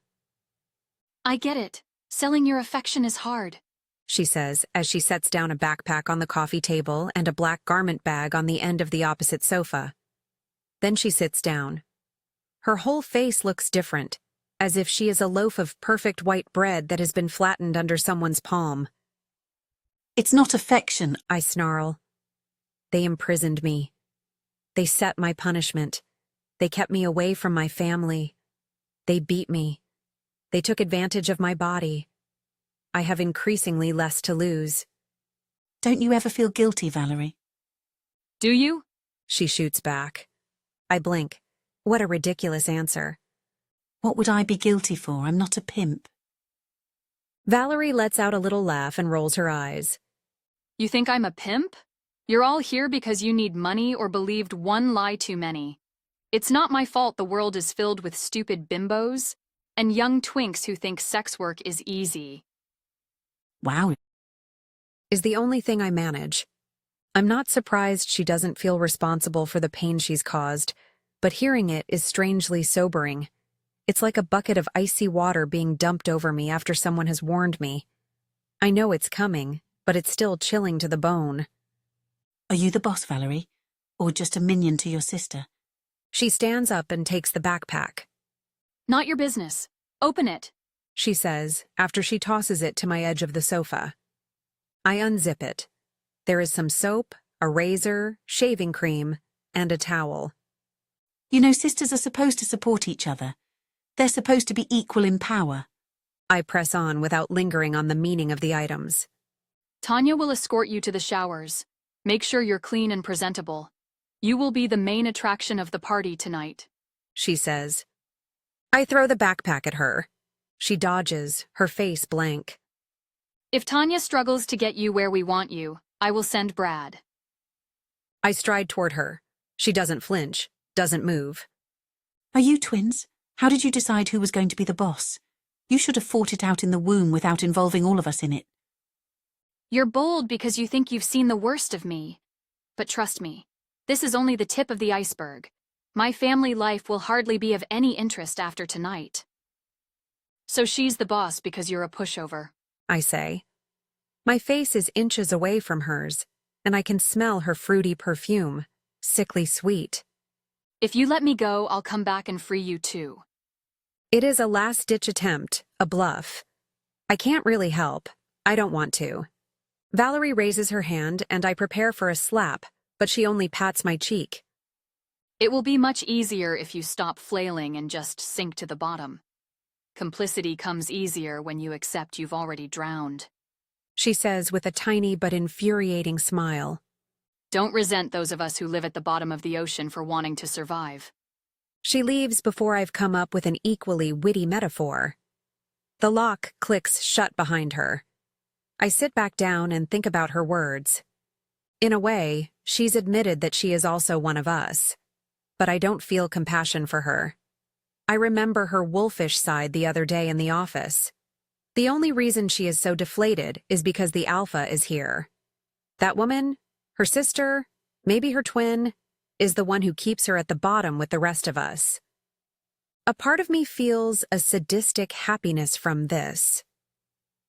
I get it. Selling your affection is hard, she says as she sets down a backpack on the coffee table and a black garment bag on the end of the opposite sofa. Then she sits down. Her whole face looks different, as if she is a loaf of perfect white bread that has been flattened under someone's palm. It's not affection, I snarl. They imprisoned me. They set my punishment. They kept me away from my family. They beat me. They took advantage of my body. I have increasingly less to lose. Don't you ever feel guilty, Valerie? Do you? She shoots back. I blink. What a ridiculous answer. What would I be guilty for? I'm not a pimp. Valerie lets out a little laugh and rolls her eyes. You think I'm a pimp? You're all here because you need money or believed one lie too many. It's not my fault the world is filled with stupid bimbos and young twinks who think sex work is easy. Wow. Is the only thing I manage. I'm not surprised she doesn't feel responsible for the pain she's caused, but hearing it is strangely sobering. It's like a bucket of icy water being dumped over me after someone has warned me. I know it's coming, but it's still chilling to the bone. Are you the boss, Valerie? Or just a minion to your sister? She stands up and takes the backpack. Not your business. Open it, she says after she tosses it to my edge of the sofa. I unzip it. There is some soap, a razor, shaving cream, and a towel. You know, sisters are supposed to support each other. They're supposed to be equal in power. I press on without lingering on the meaning of the items. Tanya will escort you to the showers. Make sure you're clean and presentable. You will be the main attraction of the party tonight, she says. I throw the backpack at her. She dodges, her face blank. If Tanya struggles to get you where we want you, I will send Brad. I stride toward her. She doesn't flinch, doesn't move. Are you twins? How did you decide who was going to be the boss? You should have fought it out in the womb without involving all of us in it. You're bold because you think you've seen the worst of me. But trust me, this is only the tip of the iceberg. My family life will hardly be of any interest after tonight. So she's the boss because you're a pushover, I say. My face is inches away from hers, and I can smell her fruity perfume, sickly sweet. If you let me go, I'll come back and free you too. It is a last-ditch attempt, a bluff. I can't really help. I don't want to. Valerie raises her hand and I prepare for a slap, but she only pats my cheek. It will be much easier if you stop flailing and just sink to the bottom. Complicity comes easier when you accept you've already drowned. She says with a tiny but infuriating smile. Don't resent those of us who live at the bottom of the ocean for wanting to survive. She leaves before I've come up with an equally witty metaphor. The lock clicks shut behind her. I sit back down and think about her words. In a way, she's admitted that she is also one of us. But I don't feel compassion for her. I remember her wolfish side the other day in the office. The only reason she is so deflated is because the alpha is here. That woman, her sister, maybe her twin, is the one who keeps her at the bottom with the rest of us. A part of me feels a sadistic happiness from this.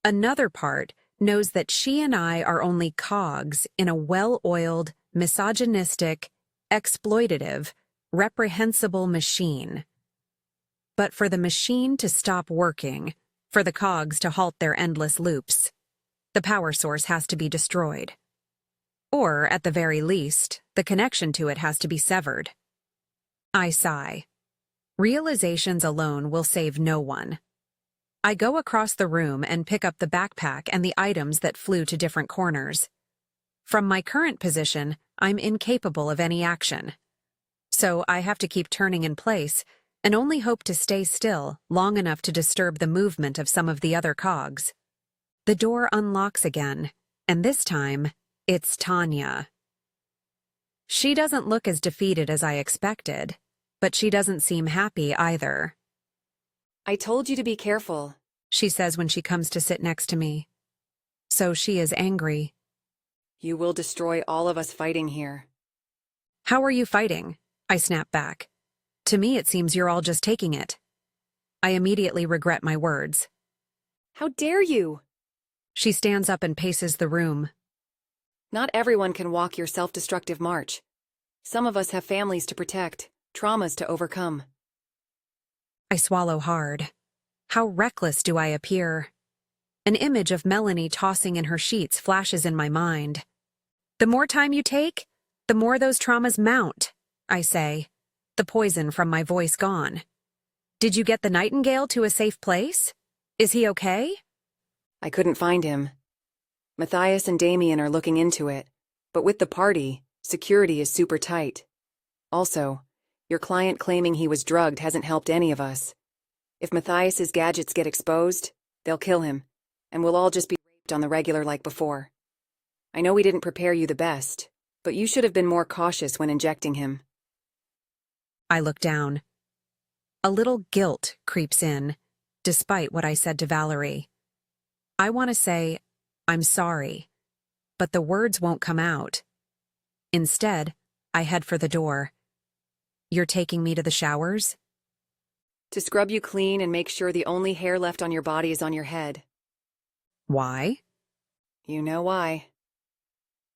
Another part knows that she and I are only cogs in a well-oiled, misogynistic, exploitative, reprehensible machine. But for the machine to stop working, for the cogs to halt their endless loops, the power source has to be destroyed. Or, at the very least, the connection to it has to be severed. I sigh. Realizations alone will save no one. I go across the room and pick up the backpack and the items that flew to different corners. From my current position, I'm incapable of any action. So I have to keep turning in place and only hope to stay still long enough to disturb the movement of some of the other cogs. The door unlocks again, and this time, it's Tanya. She doesn't look as defeated as I expected, but she doesn't seem happy either. I told you to be careful, She says when she comes to sit next to me. So she is angry. You will destroy all of us fighting here. How are you fighting? I snap back. To me, it seems you're all just taking it. I immediately regret my words. How dare you? She stands up and paces the room. Not everyone can walk your self-destructive march. Some of us have families to protect, traumas to overcome. I swallow hard. How reckless do I appear? An image of Melanie tossing in her sheets flashes in my mind. The more time you take, the more those traumas mount, I say, the poison from my voice gone. Did you get the nightingale to a safe place? Is he okay? I couldn't find him. Matthias and Damien are looking into it, but with the party, security is super tight. Also, your client claiming he was drugged hasn't helped any of us. If Matthias's gadgets get exposed, they'll kill him, and we'll all just be raped on the regular like before. I know we didn't prepare you the best, but you should have been more cautious when injecting him. I look down. A little guilt creeps in, despite what I said to Valerie. I want to say, I'm sorry, but the words won't come out. Instead, I head for the door. You're taking me to the showers? To scrub you clean and make sure the only hair left on your body is on your head. Why? You know why.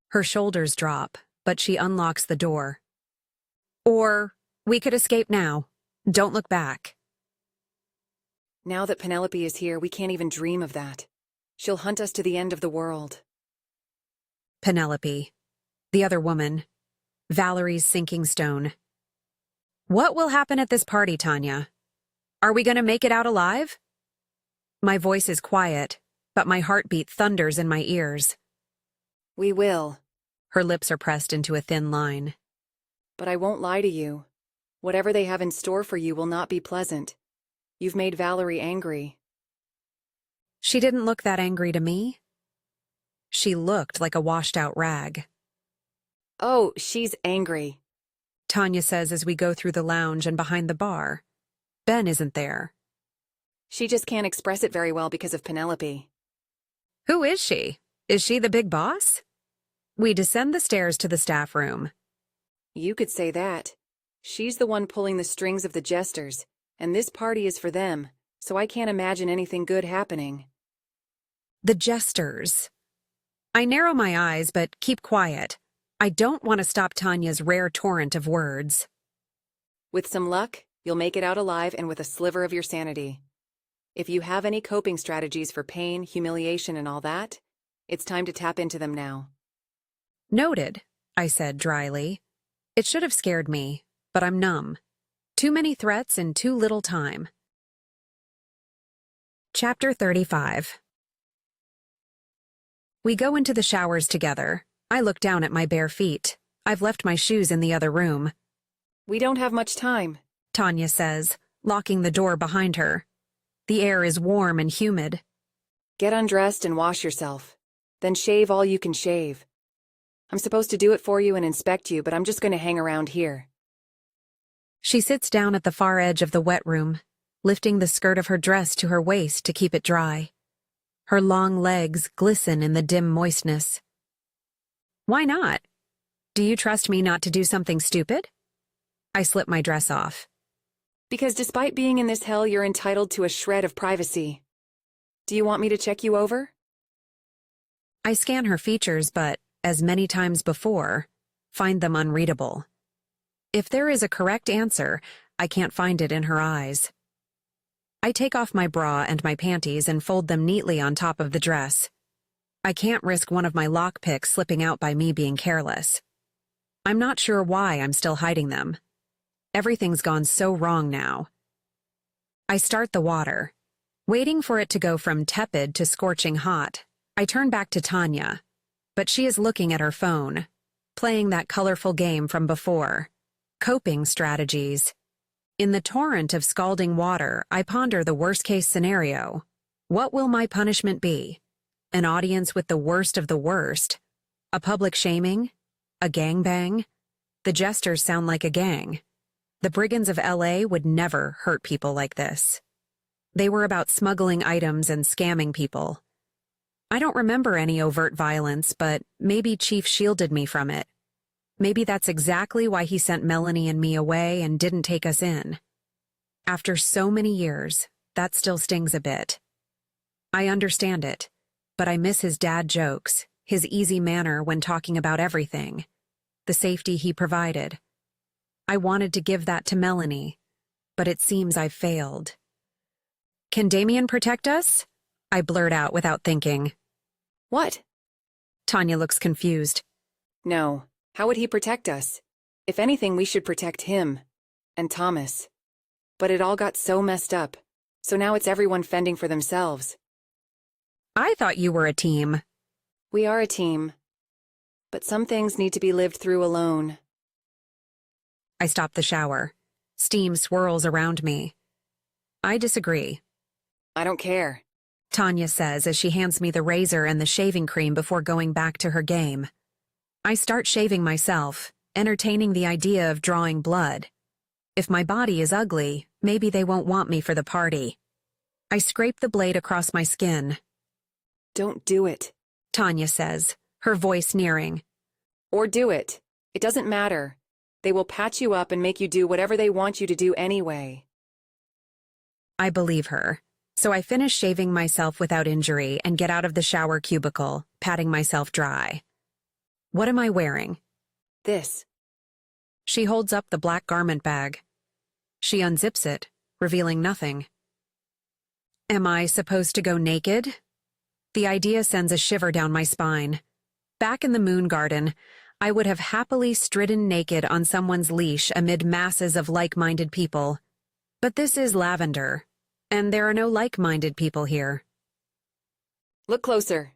Her shoulders drop, but she unlocks the door. Or, we could escape now. Don't look back. Now that Penelope is here, we can't even dream of that. She'll hunt us to the end of the world. Penelope. The other woman. Valerie's sinking stone. What will happen at this party, Tanya? Are we going to make it out alive? My voice is quiet, but my heartbeat thunders in my ears. We will. Her lips are pressed into a thin line. But I won't lie to you. Whatever they have in store for you will not be pleasant. You've made Valerie angry. She didn't look that angry to me. She looked like a washed-out rag. Oh, she's angry. Tanya says as we go through the lounge and behind the bar. Ben isn't there. She just can't express it very well because of Penelope. Who is she? Is she the big boss? We descend the stairs to the staff room. You could say that. She's the one pulling the strings of the jesters, and this party is for them, so I can't imagine anything good happening. The jesters. I narrow my eyes but keep quiet. I don't want to stop Tanya's rare torrent of words. With some luck, you'll make it out alive and with a sliver of your sanity. If you have any coping strategies for pain, humiliation, and all that, It's time to tap into them now. Noted, I said dryly. It should have scared me, but I'm numb. Too many threats in too little time. Chapter 35. We go into the showers together. I look down at my bare feet. I've left my shoes in the other room. We don't have much time, Tanya says, locking the door behind her. The air is warm and humid. Get undressed and wash yourself. Then shave all you can shave. I'm supposed to do it for you and inspect you, but I'm just going to hang around here. She sits down at the far edge of the wet room, lifting the skirt of her dress to her waist to keep it dry. Her long legs glisten in the dim moistness. Why not? Do you trust me not to do something stupid? I slip my dress off. Because despite being in this hell, you're entitled to a shred of privacy. Do you want me to check you over? I scan her features, but, as many times before, find them unreadable. If there is a correct answer, I can't find it in her eyes. I take off my bra and my panties and fold them neatly on top of the dress. I can't risk one of my lockpicks slipping out by me being careless. I'm not sure why I'm still hiding them. Everything's gone so wrong now. I start the water. Waiting for it to go from tepid to scorching hot, I turn back to Tanya, but she is looking at her phone, playing that colorful game from before. Coping strategies. In the torrent of scalding water, I ponder the worst-case scenario. What will my punishment be? An audience with the worst of the worst? A public shaming? A gangbang? The jesters sound like a gang. The brigands of LA would never hurt people like this. They were about smuggling items and scamming people. I don't remember any overt violence, but maybe Chief shielded me from it. Maybe that's exactly why he sent Melanie and me away and didn't take us in. After so many years, that still stings a bit. I understand it, but I miss his dad jokes, his easy manner when talking about everything, the safety he provided. I wanted to give that to Melanie, but it seems I've failed. Can Damien protect us? I blurt out without thinking. What? Tanya looks confused. No. How would he protect us? If anything, we should protect him. And Thomas. But it all got so messed up. So now it's everyone fending for themselves. I thought you were a team. We are a team. But some things need to be lived through alone. I stop the shower. Steam swirls around me. I disagree. I don't care. Tanya says as she hands me the razor and the shaving cream before going back to her game. I start shaving myself, entertaining the idea of drawing blood. If my body is ugly, maybe they won't want me for the party. I scrape the blade across my skin. Don't do it, Tanya says, her voice sneering. Or do it. It doesn't matter. They will patch you up and make you do whatever they want you to do anyway. I believe her. So I finish shaving myself without injury and get out of the shower cubicle, patting myself dry. What am I wearing? This. She holds up the black garment bag. She unzips it, revealing nothing. Am I supposed to go naked? The idea sends a shiver down my spine. Back in the moon garden, I would have happily stridden naked on someone's leash amid masses of like-minded people. But this is Lavender, and there are no like-minded people here. Look closer.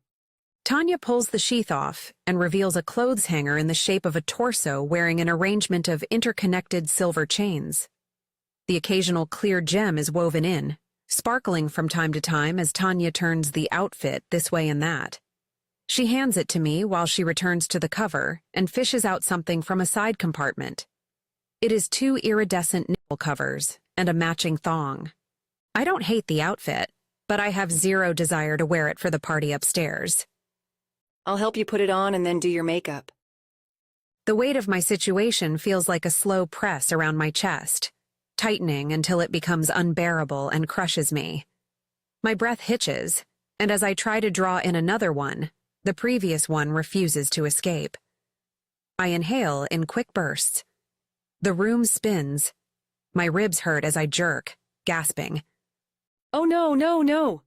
Tanya pulls the sheath off and reveals a clothes hanger in the shape of a torso wearing an arrangement of interconnected silver chains. The occasional clear gem is woven in, sparkling from time to time as Tanya turns the outfit this way and that. She hands it to me while she returns to the cover and fishes out something from a side compartment. It is 2 iridescent nipple covers and a matching thong. I don't hate the outfit, but I have zero desire to wear it for the party upstairs. I'll help you put it on and then do your makeup. The weight of my situation feels like a slow press around my chest, tightening until it becomes unbearable and crushes me. My breath hitches, and as I try to draw in another one, the previous one refuses to escape. I inhale in quick bursts. The room spins. My ribs hurt as I jerk, gasping. Oh no, no, no!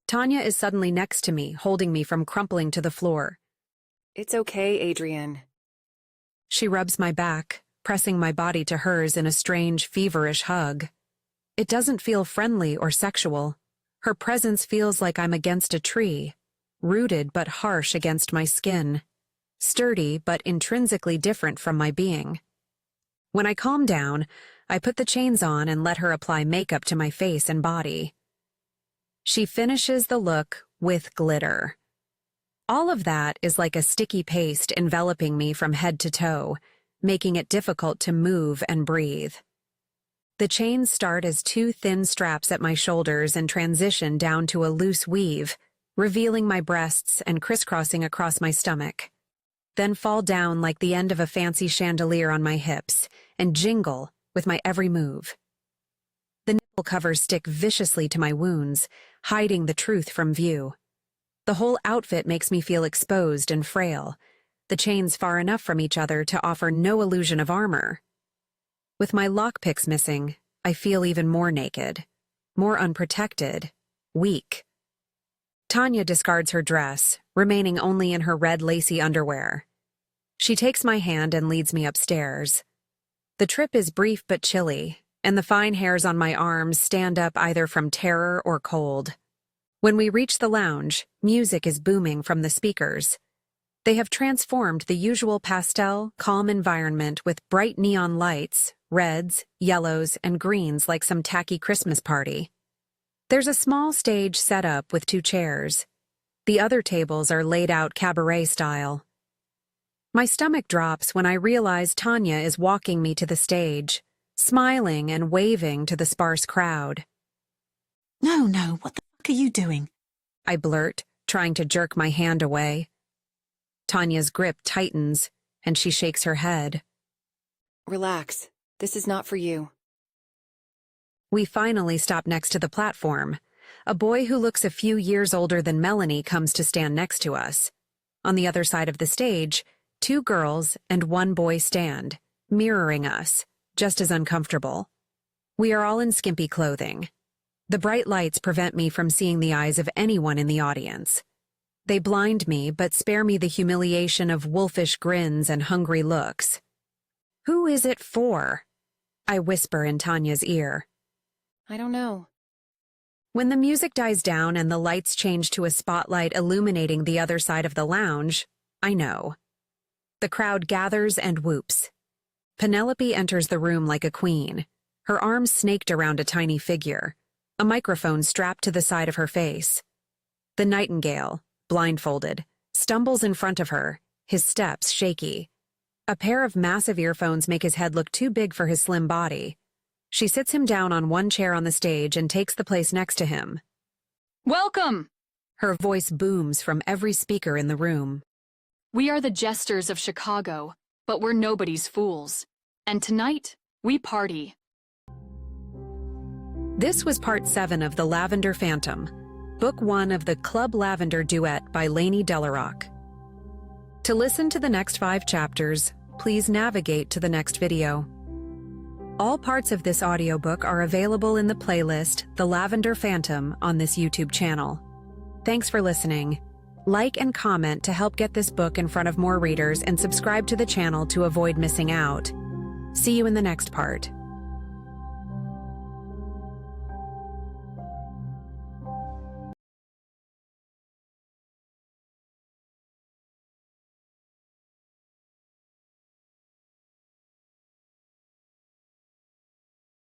Tanya is suddenly next to me, holding me from crumpling to the floor. It's okay, Adrian. She rubs my back, pressing my body to hers in a strange, feverish hug. It doesn't feel friendly or sexual. Her presence feels like I'm against a tree, rooted but harsh against my skin, sturdy but intrinsically different from my being. When I calm down, I put the chains on and let her apply makeup to my face and body. She finishes the look with glitter. All of that is like a sticky paste enveloping me from head to toe, making it difficult to move and breathe. The chains start as two thin straps at my shoulders and transition down to a loose weave, revealing my breasts and crisscrossing across my stomach, then fall down like the end of a fancy chandelier on my hips and jingle with my every move. The nipple covers stick viciously to my wounds, hiding the truth from view. The whole outfit makes me feel exposed and frail, the chains far enough from each other to offer no illusion of armor. With my lockpicks missing, I feel even more naked, more unprotected, weak. Tanya discards her dress, remaining only in her red lacy underwear. She takes my hand and leads me upstairs. The trip is brief but chilly, and the fine hairs on my arms stand up either from terror or cold. When we reach the lounge, music is booming from the speakers. They have transformed the usual pastel, calm environment with bright neon lights, reds, yellows, and greens like some tacky Christmas party. There's a small stage set up with 2 chairs. The other tables are laid out cabaret style. My stomach drops when I realize Tanya is walking me to the stage, smiling and waving to the sparse crowd. No, what the fuck are you doing? I blurt, trying to jerk my hand away. Tanya's grip tightens, and she shakes her head. Relax. This is not for you. We finally stop next to the platform. A boy who looks a few years older than Melanie comes to stand next to us. On the other side of the stage, 2 girls and 1 boy stand, mirroring us, just as uncomfortable. We are all in skimpy clothing. The bright lights prevent me from seeing the eyes of anyone in the audience. They blind me but spare me the humiliation of wolfish grins and hungry looks. "Who is it for?" I whisper in Tanya's ear. I don't know. When the music dies down and the lights change to a spotlight illuminating the other side of the lounge, I know. The crowd gathers and whoops. Penelope enters the room like a queen, her arms snaked around a tiny figure, a microphone strapped to the side of her face. The nightingale, blindfolded, stumbles in front of her, his steps shaky. A pair of massive earphones make his head look too big for his slim body. She sits him down on one chair on the stage and takes the place next to him. Welcome! Her voice booms from every speaker in the room. We are the jesters of Chicago, but we're nobody's fools. And tonight, we party. This was part 7 of The Lavender Phantom, Book 1 of the Club Lavender Duet by Lainey Delaroque. To listen to the next 5 chapters, please navigate to the next video. All parts of this audiobook are available in the playlist The Lavender Phantom on this YouTube channel. Thanks for listening. Like and comment to help get this book in front of more readers and subscribe to the channel to avoid missing out. See you in the next part.